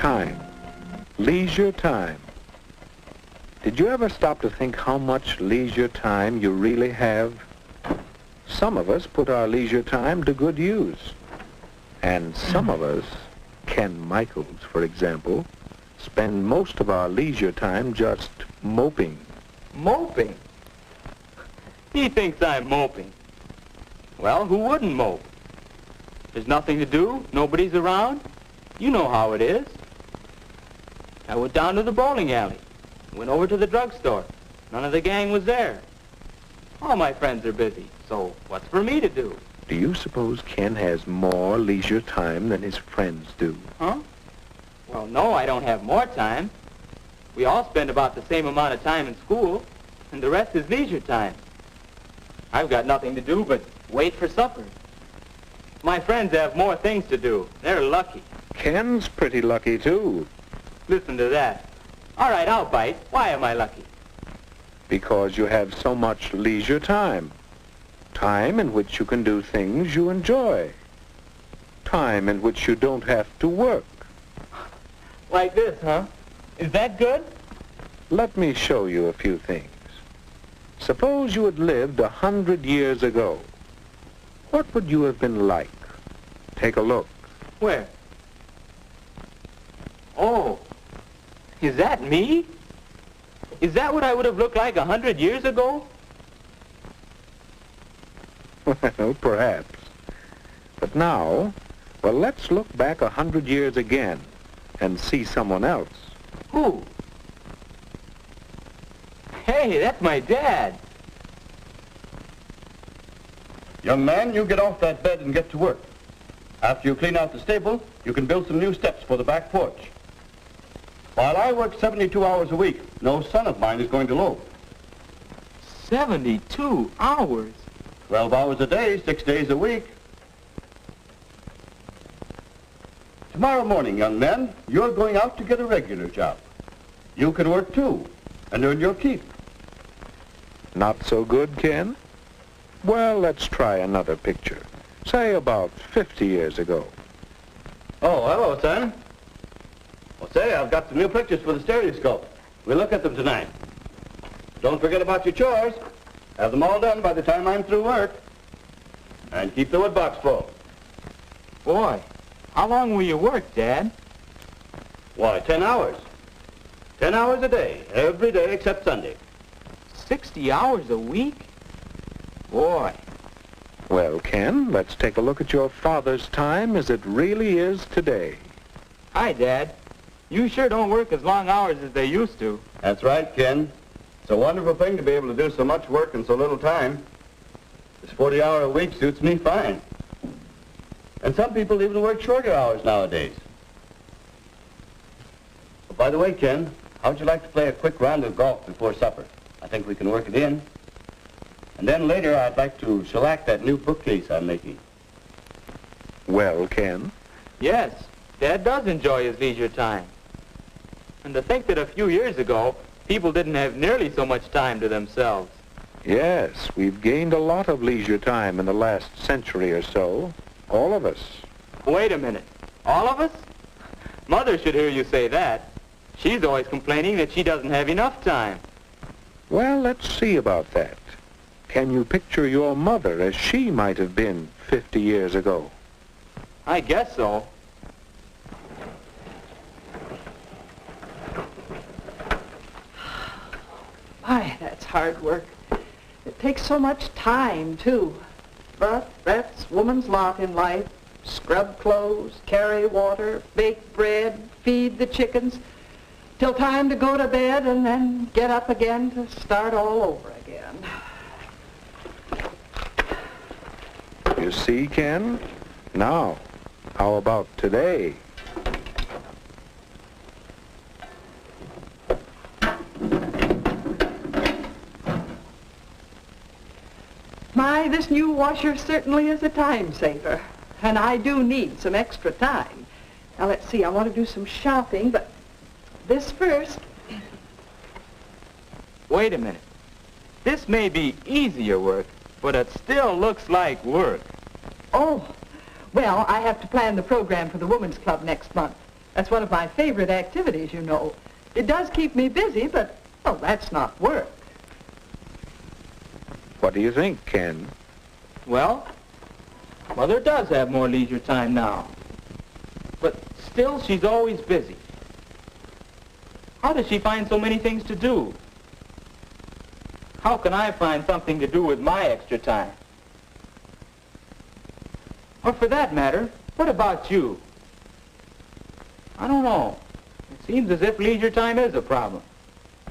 Time. Leisure time. Did you ever stop to think how much leisure time you really have? Some of us put our leisure time to good use. And some of us, Ken Michaels, for example, spend most of our leisure time just moping. Moping? He thinks I'm moping. Well, who wouldn't mope? There's nothing to do, nobody's around. You know how it is. I went down to the bowling alley, went over to the drugstore. None of the gang was there. All my friends are busy, so what's for me to do? Do you suppose Ken has more leisure time than his friends do? Huh? Well, no, I don't have more time. We all spend about the same amount of time in school, and the rest is leisure time. I've got nothing to do but wait for supper. My friends have more things to do. They're lucky. Ken's pretty lucky, too. Listen to that. All right, I'll bite. Why am I lucky? Because you have so much leisure time. Time in which you can do things you enjoy. Time in which you don't have to work. Like this, huh? Is that good? Let me show you a few things. Suppose you had lived 100 years ago. What would you have been like? Take a look. Where? Oh, is that me? Is that what I would have looked like 100 years ago? Well, perhaps. But now, well, let's look back 100 years again and see someone else. Who? Hey, that's my dad. Young man, you get off that bed and get to work. After you clean out the stable, you can build some new steps for the back porch. While I work 72 hours a week, no son of mine is going to loaf. 72 hours? 12 hours a day, 6 days a week. Tomorrow morning, young men, you're going out to get a regular job. You can work too, and earn your keep. Not so good, Ken? Well, let's try another picture. Say about 50 years ago. Oh, hello, son. Well, say, I've got some new pictures for the stereoscope. We'll look at them tonight. Don't forget about your chores. Have them all done by the time I'm through work. And keep the wood box full. Boy, how long will you work, Dad? Why, 10 hours. 10 hours a day, every day except Sunday. 60 hours a week? Boy. Well, Ken, let's take a look at your father's time as it really is today. Hi, Dad. You sure don't work as long hours as they used to. That's right, Ken. It's a wonderful thing to be able to do so much work in so little time. This 40-hour a week suits me fine. And some people even work shorter hours nowadays. But by the way, Ken, how'd you like to play a quick round of golf before supper? I think we can work it in. And then later, I'd like to shellac that new bookcase I'm making. Well, Ken? Yes, Dad does enjoy his leisure time. And to think that a few years ago, people didn't have nearly so much time to themselves. Yes, we've gained a lot of leisure time in the last century or so. All of us. Wait a minute. All of us? Mother should hear you say that. She's always complaining that she doesn't have enough time. Well, let's see about that. Can you picture your mother as she might have been 50 years ago? I guess so. My, that's hard work. It takes so much time, too. But that's woman's lot in life. Scrub clothes, carry water, bake bread, feed the chickens, till time to go to bed and then get up again to start all over again. You see, Ken? Now, how about today? My, this new washer certainly is a time saver. And I do need some extra time. Now, let's see, I want to do some shopping, but this first. Wait a minute. This may be easier work, but it still looks like work. Oh, well, I have to plan the program for the Women's Club next month. That's one of my favorite activities, you know. It does keep me busy, but, well, that's not work. What do you think, Ken? Well, Mother does have more leisure time now. But still, she's always busy. How does she find so many things to do? How can I find something to do with my extra time? Or for that matter, what about you? I don't know. It seems as if leisure time is a problem.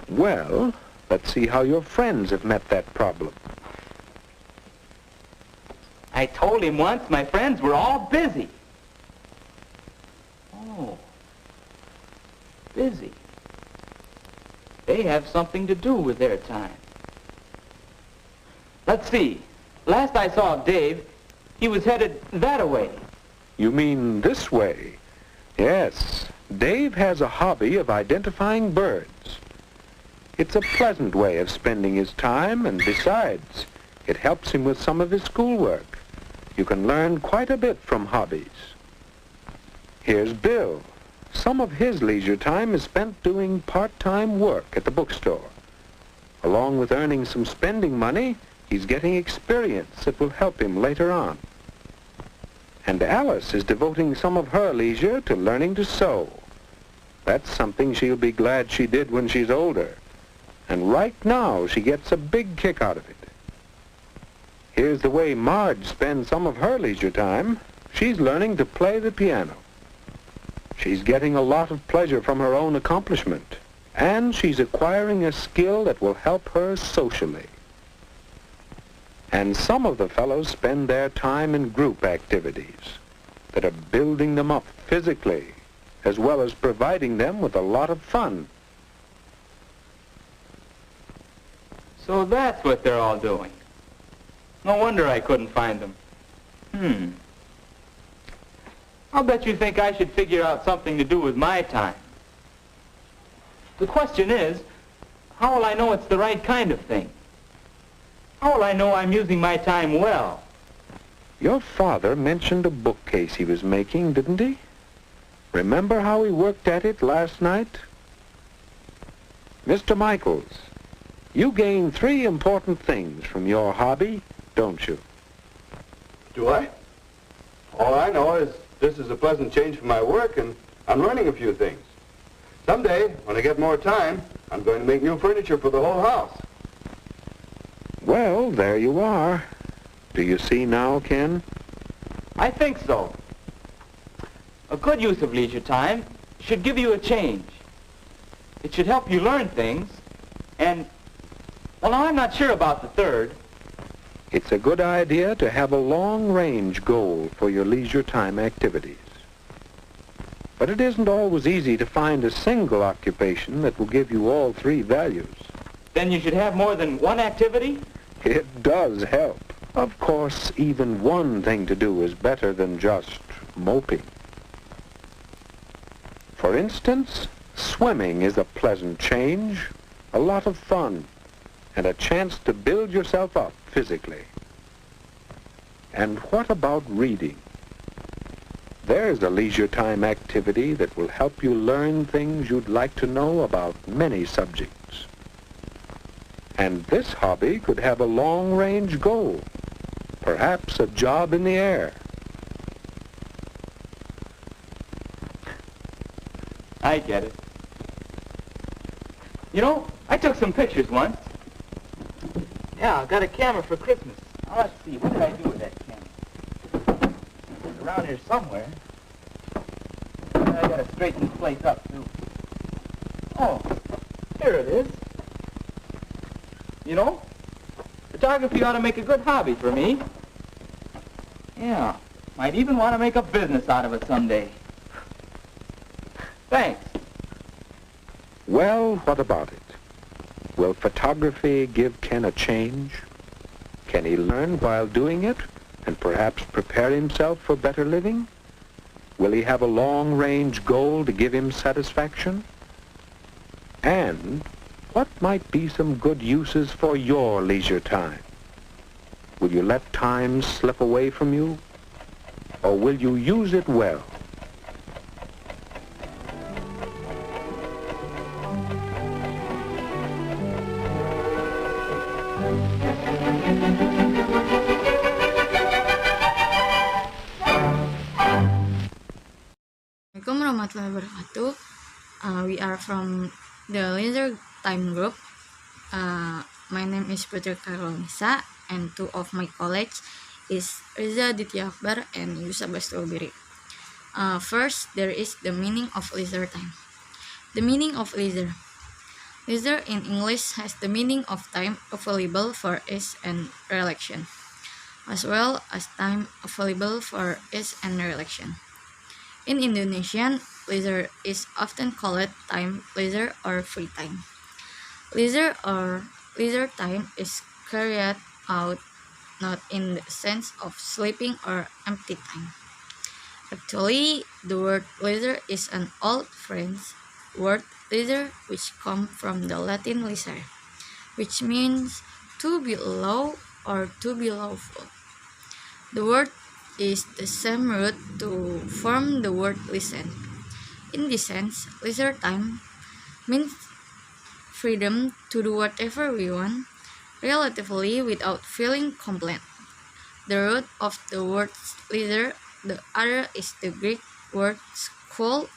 Well, let's see how your friends have met that problem. I told him once my friends were all busy. Oh, busy. They have something to do with their time. Let's see. Last I saw of Dave, he was headed that-a-way. You mean this way? Yes, Dave has a hobby of identifying birds. It's a pleasant way of spending his time, and besides, it helps him with some of his schoolwork. You can learn quite a bit from hobbies. Here's Bill. Some of his leisure time is spent doing part-time work at the bookstore. Along with earning some spending money, he's getting experience that will help him later on. And Alice is devoting some of her leisure to learning to sew. That's something she'll be glad she did when she's older. And right now, she gets a big kick out of it. Here's the way Marge spends some of her leisure time. She's learning to play the piano. She's getting a lot of pleasure from her own accomplishment, and she's acquiring a skill that will help her socially. And some of the fellows spend their time in group activities that are building them up physically, as well as providing them with a lot of fun. So that's what they're all doing. No wonder I couldn't find them. I'll bet you think I should figure out something to do with my time. The question is, how will I know it's the right kind of thing? How will I know I'm using my time well? Your father mentioned a bookcase he was making, didn't he? Remember how he worked at it last night? Mr. Michaels, you gain 3 important things from your hobby, don't you? Do I? All I know is this is a pleasant change from my work, and I'm learning a few things. Someday, when I get more time, I'm going to make new furniture for the whole house. Well, there you are. Do you see now, Ken? I think so. A good use of leisure time should give you a change. It should help you learn things, and, well, now I'm not sure about the third. It's a good idea to have a long-range goal for your leisure time activities. But it isn't always easy to find a single occupation that will give you all 3 values. Then you should have more than one activity? It does help. Of course, even one thing to do is better than just moping. For instance, swimming is a pleasant change, a lot of fun, and a chance to build yourself up physically. And what about reading? There's a leisure time activity that will help you learn things you'd like to know about many subjects. And this hobby could have a long-range goal, perhaps a job in the air. I get it. You know, I took some pictures once. Yeah, I got a camera for Christmas. Now, let's see, what did I do with that camera? It's around here somewhere. And I gotta straighten this place up, too. Oh, here it is. You know, photography ought to make a good hobby for me. Yeah, might even want to make a business out of it someday. Thanks. Well, what about it? Will photography give Ken a change? Can he learn while doing it and perhaps prepare himself for better living? Will he have a long-range goal to give him satisfaction? And what might be some good uses for your leisure time? Will you let time slip away from you? Or will you use it well? Assalamualaikum warahmatullahi wabarakatuh. We are from the leisure time group. My name is Putri Karolnisa, and two of my colleagues is Riza Ditya Akbar and Yusa Bastobiri. First, there is the meaning of leisure time. The meaning of leisure. Leisure in English has the meaning of time available for ease and relaxation, as well as time available for ease and relaxation. In Indonesian, leisure is often called time leisure or free time. Leisure or leisure time is carried out not in the sense of sleeping or empty time. Actually, the word leisure is an old French word leisure which comes from the Latin leisure, which means to be low or to be lawful. The word is the same root to form the word listen. In this sense, leisure time means freedom to do whatever we want, relatively without feeling compelled. The root of the word leisure, the other is the Greek word school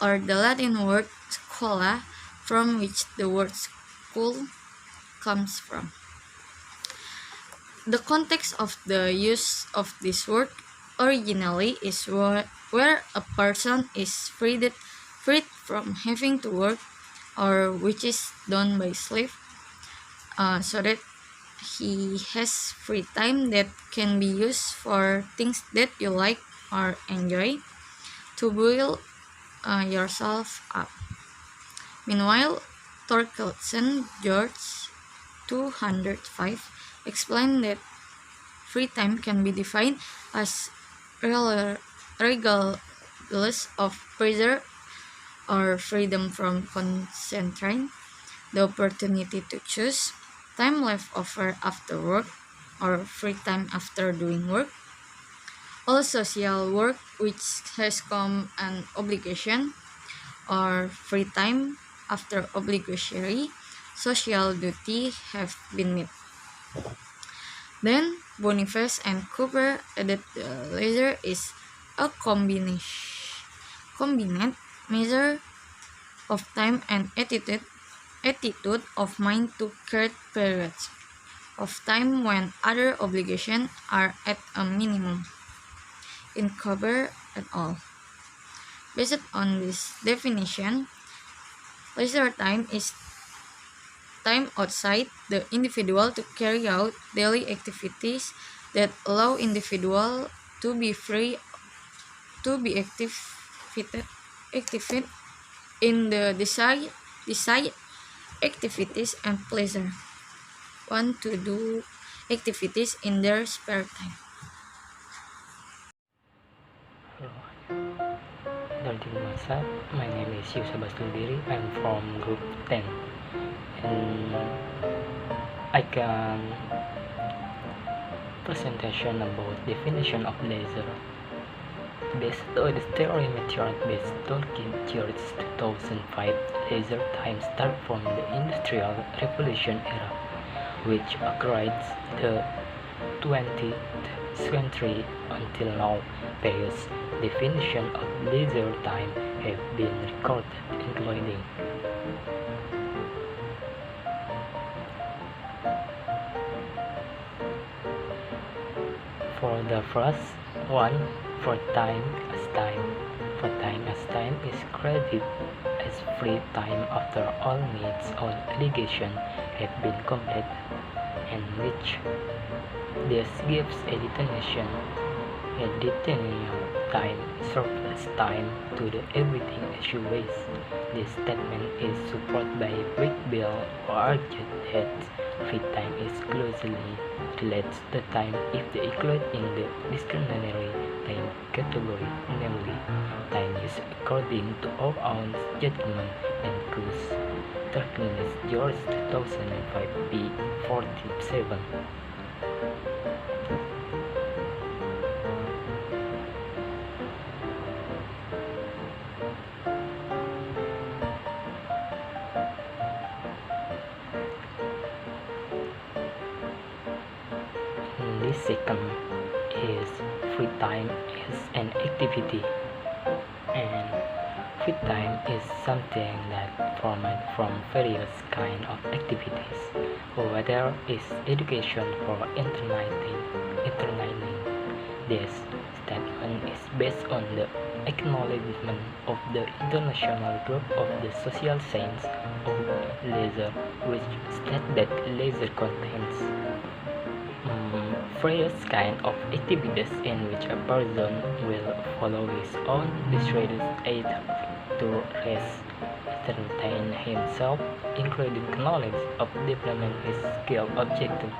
or the Latin word schola, from which the word school comes from. The context of the use of this word originally is where a person is freed from having to work, or which is done by slave, so that he has free time that can be used for things that you like or enjoy, to build yourself up. Meanwhile, Thorkelson George 205 explained that free time can be defined as regardless of pressure or freedom from constraint, the opportunity to choose, time left over after work, or free time after doing work. All social work which has come an obligation, or free time after obligatory social duty have been met. Then Boniface and Cooper added the leisure is a combined measure of time and attitude of mind to create periods of time when other obligations are at a minimum. In Cooper et al. Based on this definition, leisure time is time outside the individual to carry out daily activities that allow individual to be free to be active in the desired activities and pleasure, want to do activities in their spare time. Hello, my name is Yusa Bastubiri. I'm from group 10, and I can presentation about definition of leisure. Based on the theory method-based Tolkien George 2005, leisure time starts from the Industrial Revolution era, which occurred the 20th century until now. Various definitions of leisure time have been recorded, including for the first one, for time as time. For time as time is credited as free time after all needs or obligations have been completed, and which this gives a definition. Additional time surplus time to the everything issue waste. This statement is supported by Brick Bill, who argued that free time is closely related to time if they include in the discretionary time category, namely time used according to our own judgment and choice. Turkmenis George 2005 p. 47. The second is free time is an activity, and Free time is something that formed from various kinds of activities, whether it's education or entertaining. This statement is based on the acknowledgement of the International Group of the Social Science of Leisure, which states that leisure contains various kinds of activities in which a person will follow his own decided aid to rest, entertain himself, including knowledge of developing his skill objectively.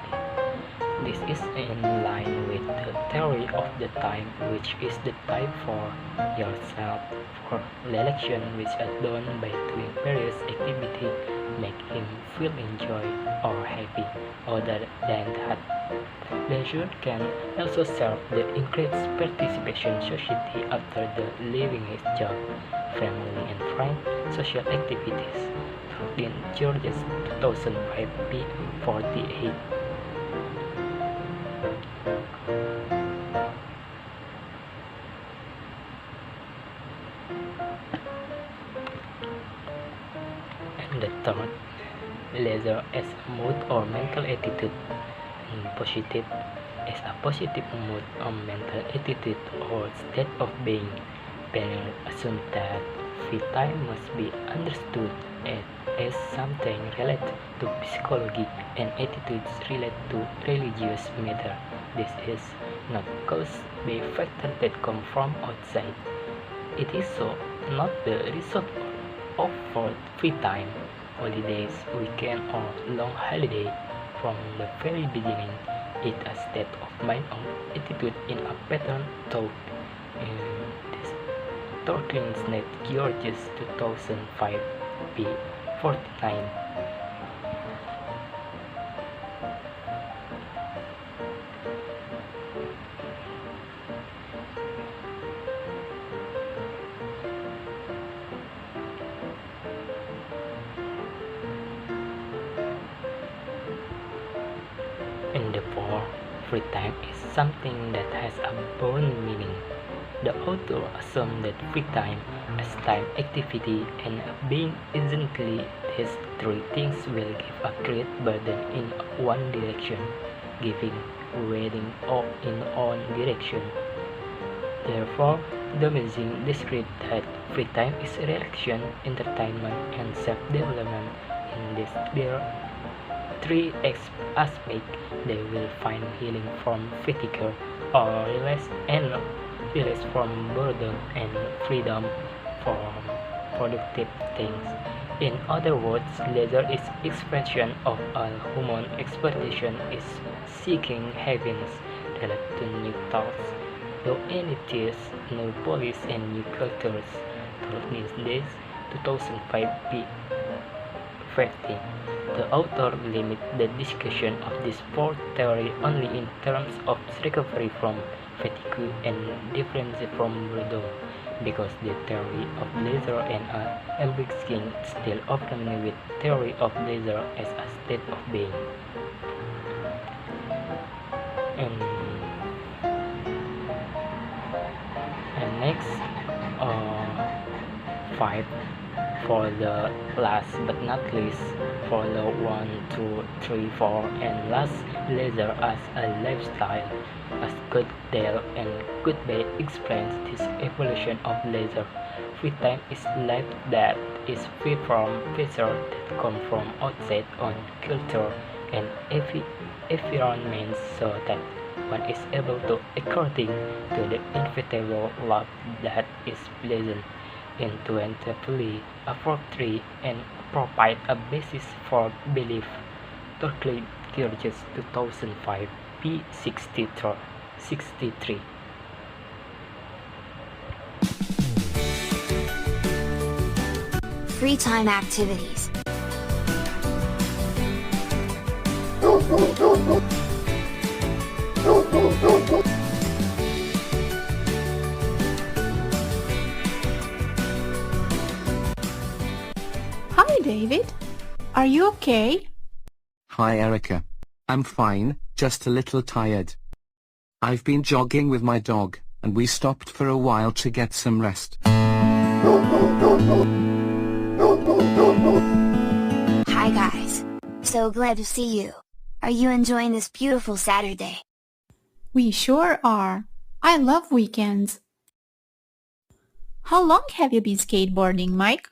This is in line with the theory of the time, which is the time for yourself for election which are done by doing various activity make him feel enjoy or happy. Other than that, leisure can also serve the increased participation society after the leaving his job, family and friend, social activities. 13 George 2005 p. 48. And the third, leisure as a mood or mental attitude. And positive as a positive mood or mental attitude or state of being. Penner assumes that free time must be understood as something related to psychology and attitudes related to religious matter. This is not caused by factors that come from outside. It is so not the result of for free time, holidays, weekend or long holiday. From the very beginning, it a state of mind or attitude in a pattern thought. This 13 George 2005 p. 49. And therefore, free time is something that has a broad meaning. The author assumes that free time as time activity and being instantly these three things will give a great burden in one direction, giving, weighing off in one direction. Therefore, the magazine describes that free time is relaxation, entertainment, and self-development. In this, there are three aspects. They will find healing from fatigue or release from boredom and freedom from productive things. In other words, leisure is expression of a human expectation is seeking happiness related to new thoughts, new entities, new policies, and new cultures. 13 days 2005 p. 50. The author limits the discussion of this fourth theory only in terms of recovery from fatigue and difference from boredom, because the theory of leisure and embracing still often with theory of leisure as a state of being. And next, 5. For the last but not least, for the 1, 2, 3, 4, and last, leisure as a lifestyle. As Goodale and Goodbye explains this evolution of leisure, free time is life that is free from pressure that come from outside on culture and environment, so that one is able to, according to the inevitable law that is pleasant, intuitively appropriate and provide a basis for belief. 13 George 2005 p. 63. Free time activities. Hi, David. Are you okay? Hi, Erica. I'm fine, just a little tired. I've been jogging with my dog, and we stopped for a while to get some rest. Hi guys. So glad to see you. Are you enjoying this beautiful Saturday? We sure are. I love weekends. How long have you been skateboarding, Mike?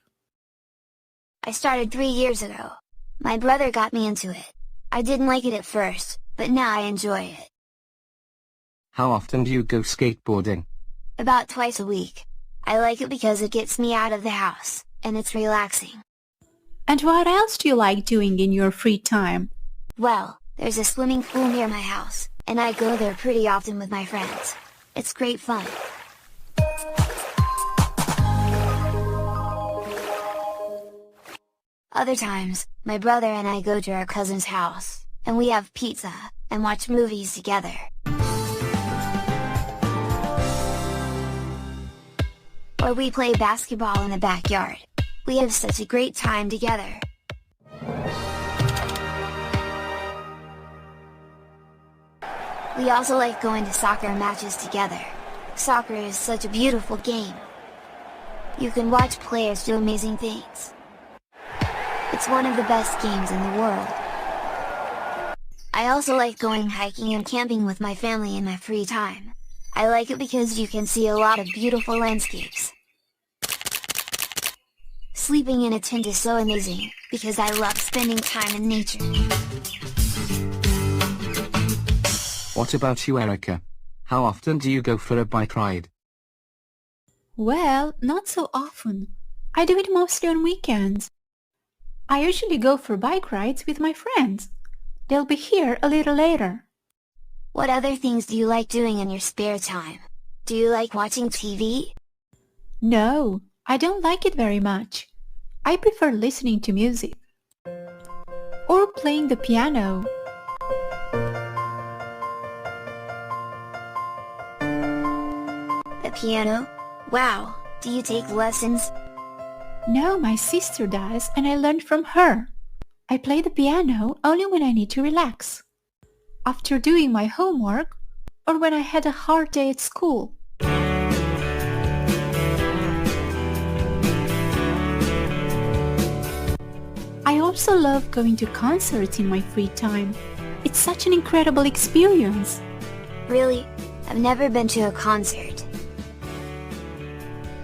I started 3 years ago. My brother got me into it. I didn't like it at first, but now I enjoy it. How often do you go skateboarding? About twice a week. I like it because it gets me out of the house, and it's relaxing. And what else do you like doing in your free time? Well, there's a swimming pool near my house, and I go there pretty often with my friends. It's great fun. Other times, my brother and I go to our cousin's house, and we have pizza, and watch movies together. Or we play basketball in the backyard. We have such a great time together. We also like going to soccer matches together. Soccer is such a beautiful game. You can watch players do amazing things. It's one of the best games in the world. I also like going hiking and camping with my family in my free time. I like it because you can see a lot of beautiful landscapes. Sleeping in a tent is so amazing, because I love spending time in nature. What about you, Erica? How often do you go for a bike ride? Well, not so often. I do it mostly on weekends. I usually go for bike rides with my friends. They'll be here a little later. What other things do you like doing in your spare time? Do you like watching TV? No, I don't like it very much. I prefer listening to music. Or playing the piano. The piano? Wow, do you take lessons? No, my sister does, and I learned from her. I play the piano only when I need to relax. After doing my homework, or when I had a hard day at school. I also love going to concerts in my free time. It's such an incredible experience. Really? I've never been to a concert.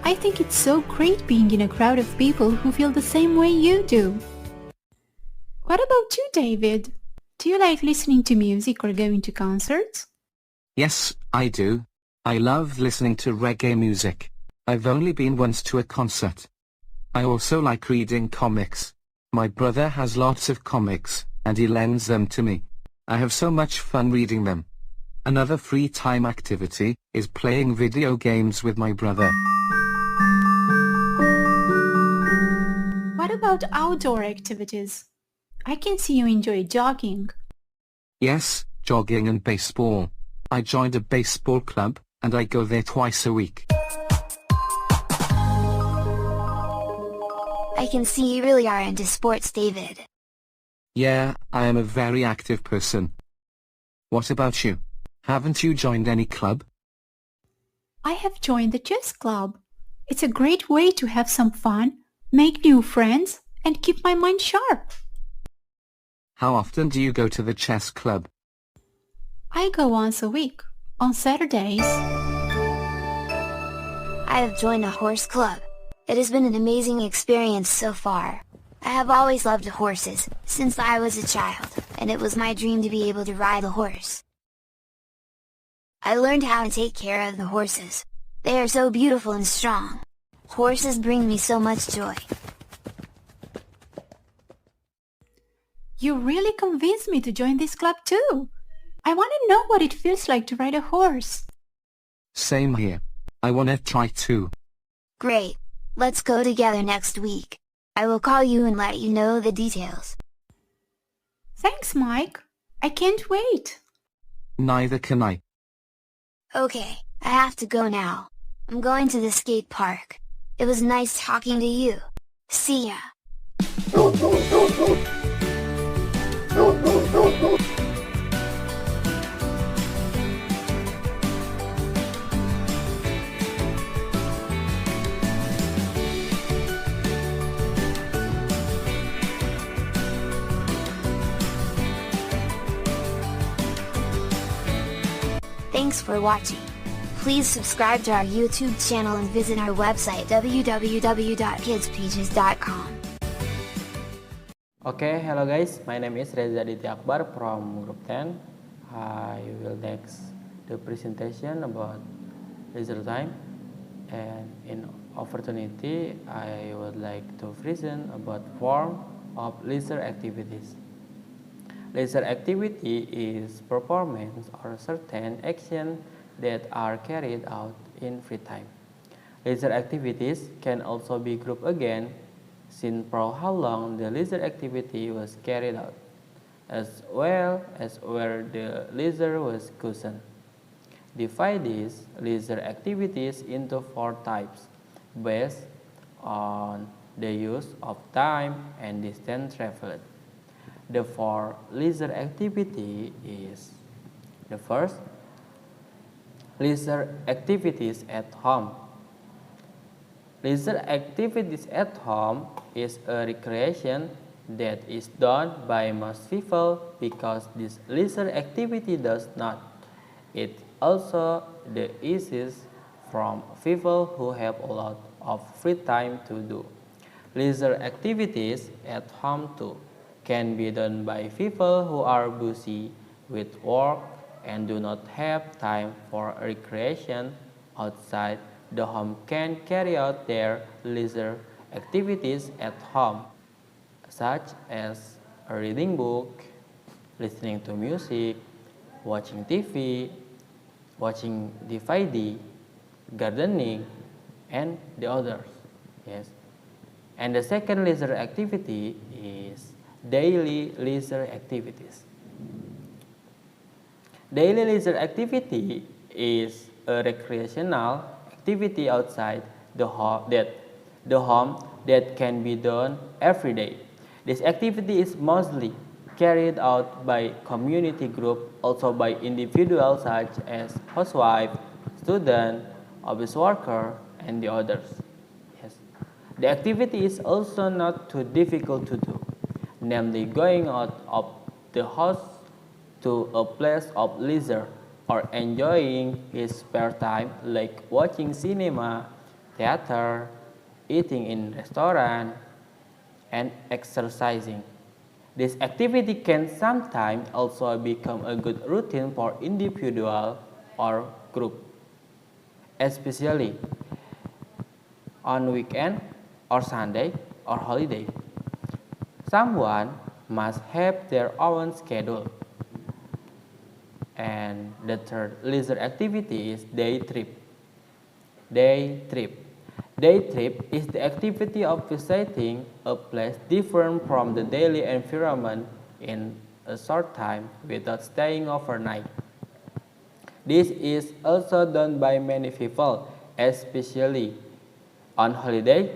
I think it's so great being in a crowd of people who feel the same way you do. What about you, David? Do you like listening to music or going to concerts? Yes, I do. I love listening to reggae music. I've only been once to a concert. I also like reading comics. My brother has lots of comics, and he lends them to me. I have so much fun reading them. Another free time activity is playing video games with my brother. What about outdoor activities? I can see you enjoy jogging. Yes, jogging and baseball. I joined a baseball club, and I go there twice a week. I can see you really are into sports, David. Yeah, I am a very active person. What about you? Haven't you joined any club? I have joined the chess club. It's a great way to have some fun, make new friends, and keep my mind sharp. How often do you go to the chess club? I go once a week, on Saturdays. I have joined a horse club. It has been an amazing experience so far. I have always loved horses, since I was a child, and it was my dream to be able to ride a horse. I learned how to take care of the horses. They are so beautiful and strong. Horses bring me so much joy. You really convinced me to join this club too. I want to know what it feels like to ride a horse. Same here. I wanna try too. Great. Let's go together next week. I will call you and let you know the details. Thanks, Mike. I can't wait. Neither can I. Okay, I have to go now. I'm going to the skate park. It was nice talking to you. See ya. Thanks for watching. Please subscribe to our YouTube channel and visit our website www.kidspeeches.com. Okay, hello guys, my name is Reza Aditya Akbar from Group 10. I will next the presentation about leisure time, and in opportunity I would like to present about form of leisure activities. Leisure activity is performance or certain action that are carried out in free time. Leisure activities can also be grouped again since for how long the leisure activity was carried out, as well as where the leisure was chosen. Divide these leisure activities into 4 types based on the use of time and distance traveled. The 4 leisure activity is: the first, leisure activities at home. Leisure activities at home is a recreation that is done by most people because this leisure activity does not. It also the easiest from people who have a lot of free time to do. Leisure activities at home too can be done by people who are busy with work and do not have time for recreation outside the home can carry out their leisure activities at home, such as a reading book, listening to music, watching TV, watching DVD, gardening, and the others. Yes. And the second leisure activity is daily leisure activities. Daily leisure activity is a recreational activity outside the home that can be done every day. This activity is mostly carried out by community group, also by individuals such as housewife, student, office worker, and the others. Yes. The activity is also not too difficult to do, namely going out of the house to a place of leisure or enjoying his spare time like watching cinema, theater, eating in restaurant, and exercising. This activity can sometimes also become a good routine for individual or group, especially on weekend or Sunday or holiday. Someone must have their own schedule. And the third leisure activity is day trip. Day trip. Day trip is the activity of visiting a place different from the daily environment in a short time without staying overnight. This is also done by many people, especially on holiday,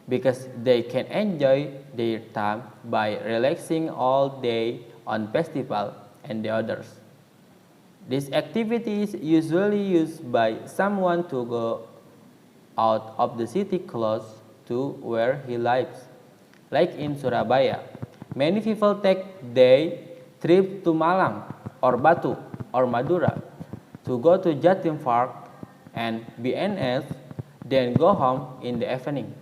because they can enjoy their time by relaxing all day on festival and the others. This activity is usually used by someone to go out of the city close to where he lives. Like in Surabaya, many people take day trip to Malang or Batu or Madura to go to Jatim Park and BNS, then go home in the evening.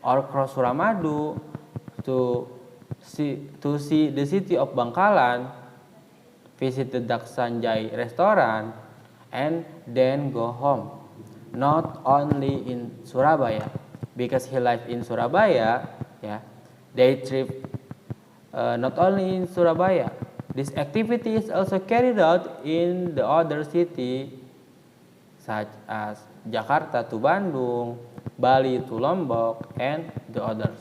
Or cross Suramadu to see the city of Bangkalan, visit the Dak Sanjay restaurant, and then go home. Not only in Surabaya, because he lives in Surabaya, yeah, they trip not only in Surabaya. This activity is also carried out in the other city, such as Jakarta to Bandung, Bali to Lombok, and the others.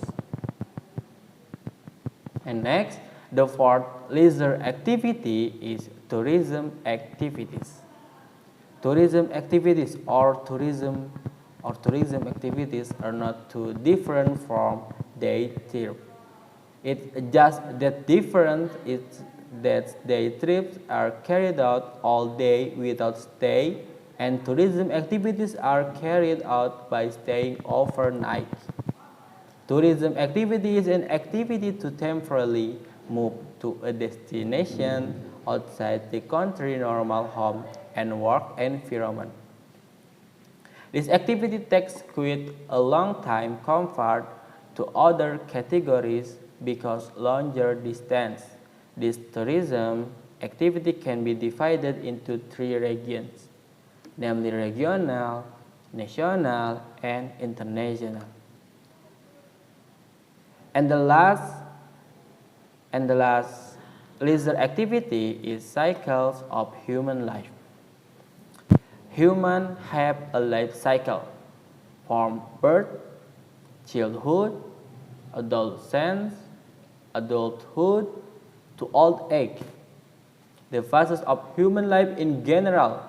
And next, the fourth leisure activity is tourism activities. Tourism activities or tourism activities are not too different from day trip. It's just that different is that day trips are carried out all day without stay, and tourism activities are carried out by staying overnight. Tourism activity is an activity to temporarily move to a destination outside the country normal home and work environment. This activity takes quite a long time compared to other categories because longer distance. This tourism activity can be divided into 3 regions, namely regional, national, and international. And the last leisure activity is cycles of human life. Humans have a life cycle from birth, childhood, adolescence, adulthood, to old age. The phases of human life in general,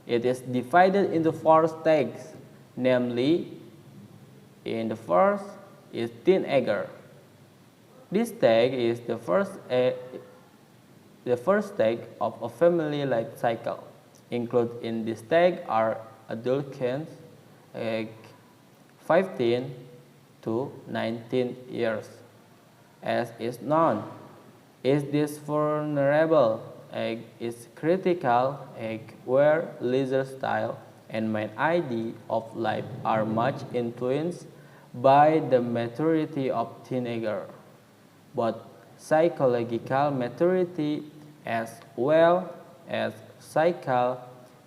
it is divided into 4 stages, namely, in the first is teenager. This stage is the first stage of a family life cycle. Included in this stage are adolescents, aged 15 to 19 years. As is known, is this vulnerable age is critical age where leisure style and main idea of life are much influenced by the maturity of teenager, both psychological maturity as well as physical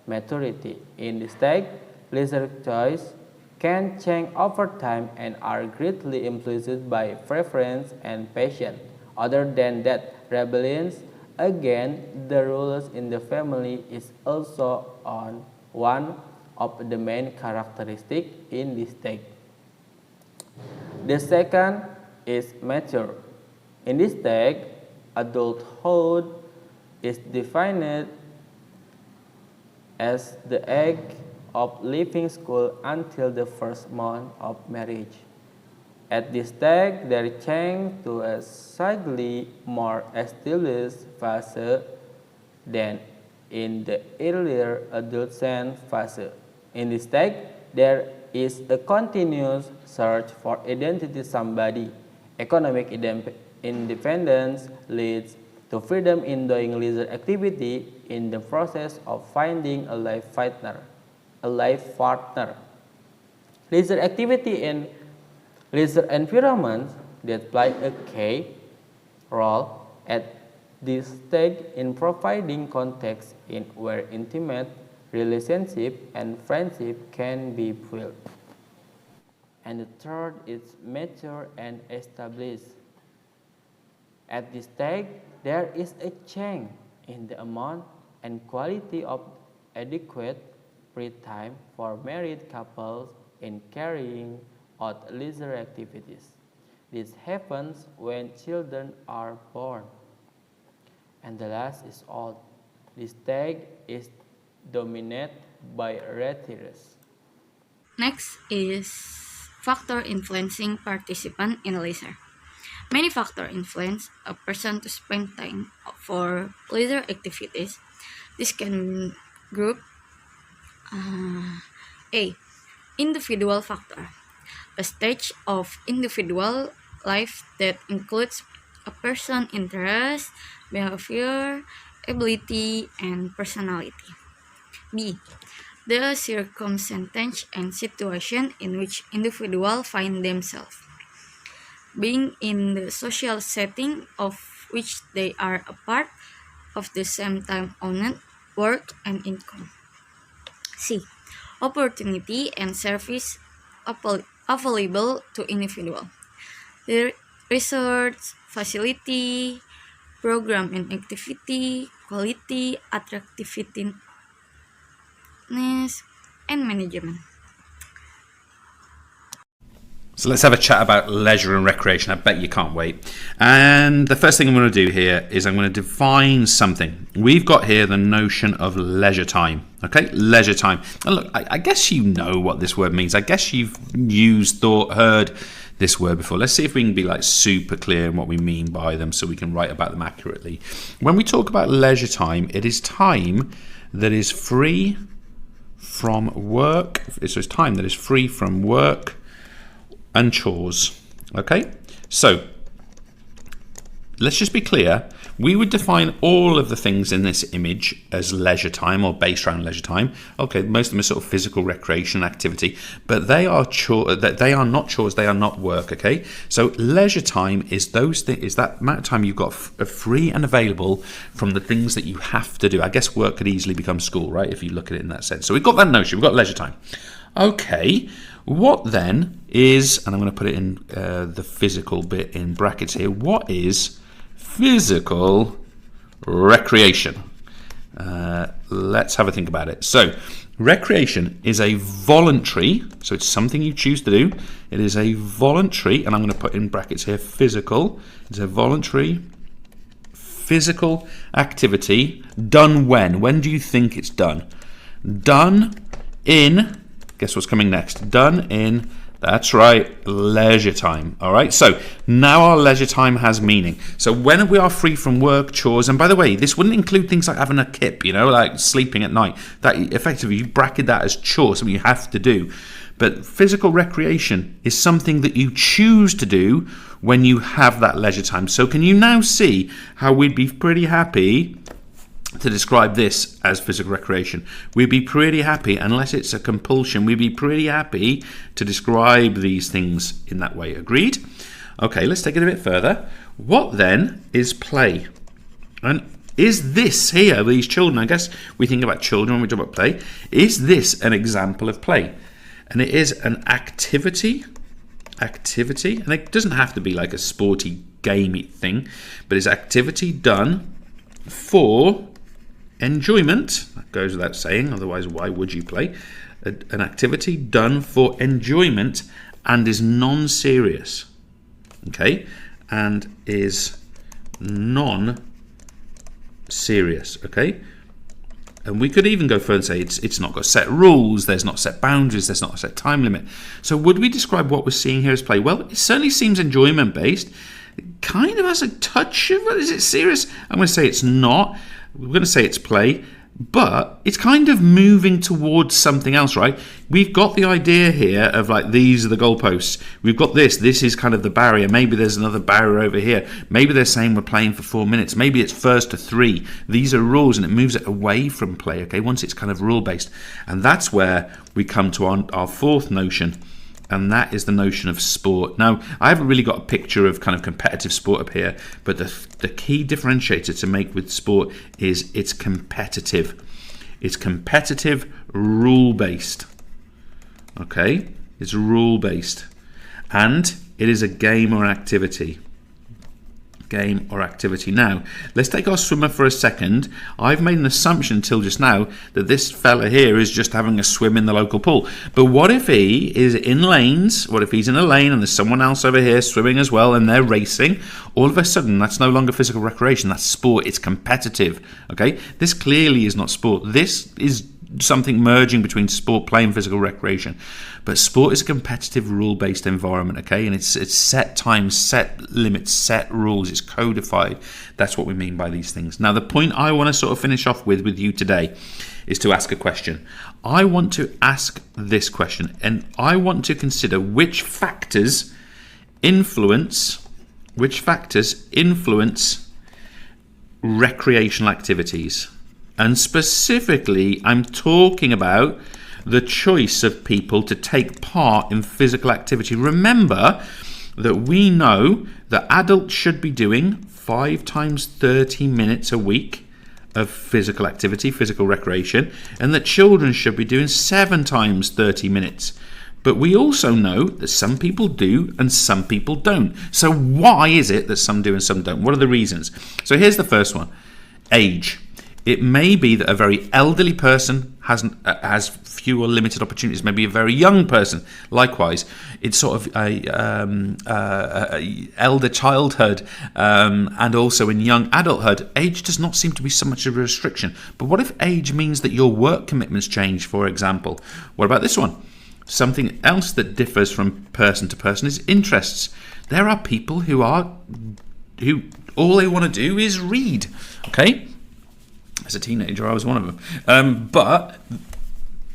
maturity. In this stage, leisure choice can change over time and are greatly influenced by preference and passion. Other than that, rebellion against the rules in the family is also one of the main characteristics in this stage. The second is mature. In this stage, adulthood is defined as the age of leaving school until the first month of marriage. At this stage, there change to a slightly more established phase than in the earlier adolescent phase. In this stage, there is a continuous search for identity somebody. Economic independence leads to freedom in doing leisure activity in the process of finding a life partner. Leisure activity in leisure environments that play a key role at this stage in providing context in where intimate relationship and friendship can be built. And the third is mature and established. At this stage, there is a change in the amount and quality of adequate free time for married couples in carrying out leisure activities. This happens when children are born. And the last is old. This stage is dominated by retirees. Next is factor influencing participant in leisure. Many factors influence a person to spend time for leisure activities. This can group A. Individual factor. A stage of individual life that includes a person's interest, behavior, ability, and personality. B. The circumstance and situation in which individuals find themselves, being in the social setting of which they are a part of the same time owned work and income. C. Opportunity and service available to individual. The research, facility, program and activity, quality, attractiveness, and management. So let's have a chat about leisure and recreation. I bet you can't wait. And the first thing I'm going to do here is I'm going to define something. We've got here the notion of leisure time. Okay, leisure time. And look, I guess you know what this word means. I guess you've heard this word before. Let's see if we can be like super clear in what we mean by them so we can write about them accurately. When we talk about leisure time, it is time that is free from work. It's time that is free from work and chores. Okay, so let's just be clear. we would define all of the things in this image as leisure time or based around leisure time. Okay, most of them are sort of physical recreation activity, but they are they are not chores, they are not work, okay? So leisure time is that amount of time you've got free and available from the things that you have to do. I guess work could easily become school, right, if you look at it in that sense. So we've got that notion, we've got leisure time. Okay, what then is, and I'm going to put it in the physical bit in brackets here, what is physical recreation? Let's have a think about it. So recreation is a voluntary, so it's something you choose to do. It is a voluntary, and I'm going to put in brackets here, physical. It's a voluntary physical activity done when? When do you think it's done? Done in, guess what's coming next? Done in, that's right, leisure time. All right, so now our leisure time has meaning. So when we are free from work, chores, and by the way, this wouldn't include things like having a kip, you know, like sleeping at night. That effectively, you bracket that as chore, something you have to do. But physical recreation is something that you choose to do when you have that leisure time. So can you now see how we'd be pretty happy to describe this as physical recreation? We'd be pretty happy, unless it's a compulsion, we'd be pretty happy to describe these things in that way. Agreed? Okay, let's take it a bit further. What then is play? And is this here, these children, I guess we think about children when we talk about play, is this an example of play? And it is an activity, and it doesn't have to be like a sporty, gamey thing, but it's activity done for enjoyment. That goes without saying, otherwise why would you play? An activity done for enjoyment and is non-serious, okay, and is non-serious, okay. And we could even go further and say it's not got set rules, there's not set boundaries, there's not a set time limit. So would we describe what we're seeing here as play? Well, it certainly seems enjoyment based. It kind of has a touch of, is it serious? I'm going to say it's not. We're going to say it's play, but it's kind of moving towards something else, right? We've got the idea here of like, these are the goalposts. We've got this is kind of the barrier. Maybe there's another barrier over here. Maybe they're saying we're playing for 4 minutes. Maybe it's first to 3. These are rules, and it moves it away from play, okay, once it's kind of rule based. And that's where we come to our fourth notion, and that is the notion of sport. Now, I haven't really got a picture of kind of competitive sport up here, but the key differentiator to make with sport is it's competitive. It's competitive, rule-based. Okay? It's rule-based. And it is a game or activity. Game or activity. Now, let's take our swimmer for a second. I've made an assumption until just now that this fella here is just having a swim in the local pool. But what if he is in lanes? What if he's in a lane and there's someone else over here swimming as well and they're racing? All of a sudden, that's no longer physical recreation. That's sport. It's competitive. Okay? This clearly is not sport. This is something merging between sport, play, and physical recreation. But sport is a competitive, rule-based environment, okay? And it's set times, set limits, set rules. It's codified. That's what we mean by these things. Now, the point I want to sort of finish off with you today is to ask a question. I want to ask this question, and I want to consider which factors influence recreational activities. And specifically, I'm talking about the choice of people to take part in physical activity. Remember that we know that adults should be doing 5 times 30 minutes a week of physical activity, physical recreation, and that children should be doing 7 times 30 minutes. But we also know that some people do and some people don't. So why is it that some do and some don't? What are the reasons? So here's the first one. Age. It may be that a very elderly person has fewer limited opportunities. Maybe a very young person. Likewise, it's sort of a elder childhood and also in young adulthood. Age does not seem to be so much of a restriction. But what if age means that your work commitments change, for example? What about this one? Something else that differs from person to person is interests. There are people who all they want to do is read. Okay? As a teenager, I was one of them. But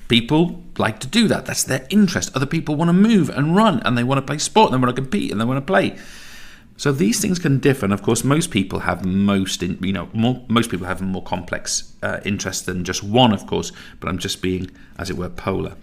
people like to do that. That's their interest. Other people want to move and run, and they want to play sport, and they want to compete, and they want to play. So these things can differ, and of course, most people have most people have more complex interests than just one, of course. But I'm just being, as it were, polar.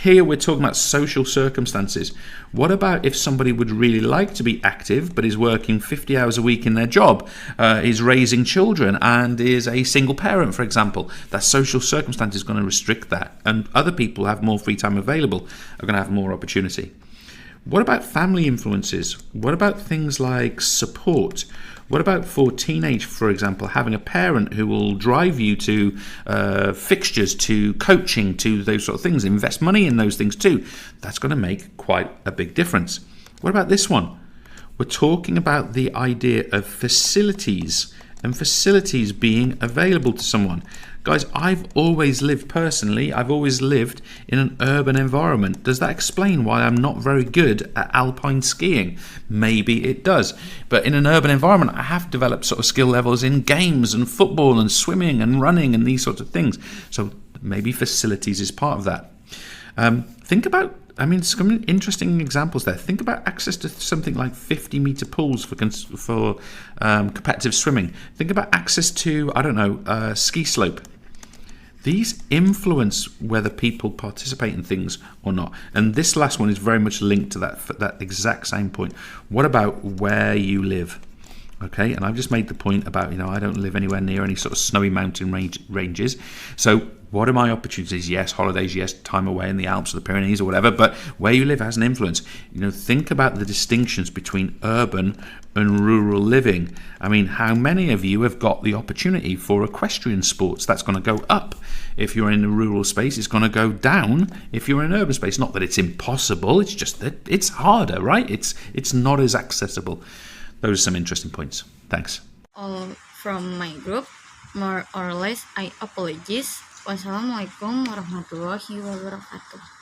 Here we're talking about social circumstances. What about if somebody would really like to be active, but is working 50 hours a week in their job, is raising children, and is a single parent, for example? That social circumstance is going to restrict that, and other people have more free time available, are going to have more opportunity. What about family influences? What about things like support? What about for teenage, for example, having a parent who will drive you to fixtures, to coaching, to those sort of things, invest money in those things too? That's going to make quite a big difference. What about this one? We're talking about the idea of facilities, and facilities being available to someone. Guys, I've always lived in an urban environment. Does that explain why I'm not very good at alpine skiing? Maybe it does. But in an urban environment, I have developed sort of skill levels in games and football and swimming and running and these sorts of things. So maybe facilities is part of that. Think about, some interesting examples there. Think about access to something like 50-meter pools for competitive swimming. Think about access to, ski slope. These influence whether people participate in things or not. And this last one is very much linked to that exact same point. What about where you live? Okay, and I've just made the point about, I don't live anywhere near any sort of snowy mountain ranges. So what are my opportunities? Yes, holidays, yes, time away in the Alps or the Pyrenees or whatever, but where you live has an influence. Think about the distinctions between urban and rural living. How many of you have got the opportunity for equestrian sports? That's going to go up if you're in a rural space. It's going to go down if you're in an urban space. Not that it's impossible, it's just that it's harder, right? It's not as accessible. Those are some interesting points. Thanks. All from my group, more or less, I apologize. Wassalamualaikum warahmatullahi wabarakatuh.